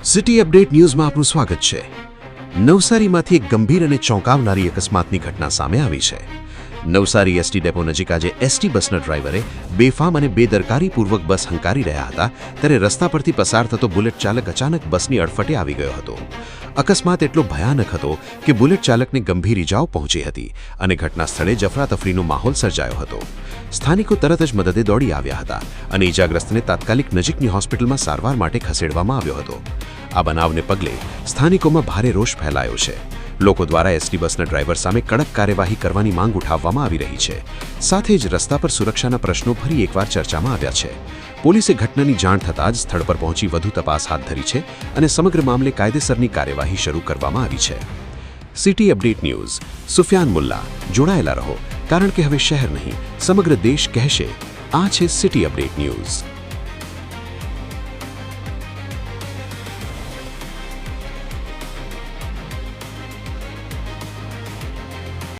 City update ન્યૂઝમાં આપનું સ્વાગત છે। નવસારીમાંથી એક ગંભીર અને ચોંકાવનારી અકસ્માતની ઘટના સામે આવી છે। નવસારી એસટી ડેપો નજીક આજે એસટી બસના ડ્રાઈવરે બેફામ અને બેદરકારીપૂર્વક બસ હંકારી રહ્યા હતા ત્યારે રસ્તા પરથી પસાર થતો બુલેટ ચાલક અચાનક બસની અડફટે આવી ગયો હતો। અકસ્માત એટલો ભયાનક હતો કે બુલેટ ચાલકને ગંભીર ઇજાઓ પહોંચી હતી અને ઘટના સ્થળે જફરાતફરીનો માહોલ સર્જાયો હતો। સ્થાનિકો તરત જ મદદે દોડી આવ્યા હતા અને ઇજાગ્રસ્તને તાત્કાલિક નજીકની હોસ્પિટલમાં સારવાર માટે ખસેડવામાં આવ્યો હતો। આ બનાવને પગલે સ્થાનિકોમાં ભારે રોષ ફેલાયો છે। લોકો દ્વારા એસટી બસના ડ્રાઈવર સામે કડક કાર્યવાહી કરવાની માંગ ઉઠાવવામાં આવી રહી છે। સાથે જ રસ્તા પર સુરક્ષાના પ્રશ્નો ફરી એકવાર ચર્ચામાં આવ્યા છે। પોલીસે ઘટનાની જાણ થતાં જ સ્થળ પર પહોંચી વધુ તપાસ હાથ ધરી છે અને સમગ્ર મામલે કાયદેસરની કાર્યવાહી શરૂ કરવામાં આવી છે। City update news Sufiyan Mulla જોડાયેલા રહો, કારણ કે હવે શહેર નહીં સમગ્ર દેશ કહેશે આ છે સિટી અપડેટ ન્યૂઝ।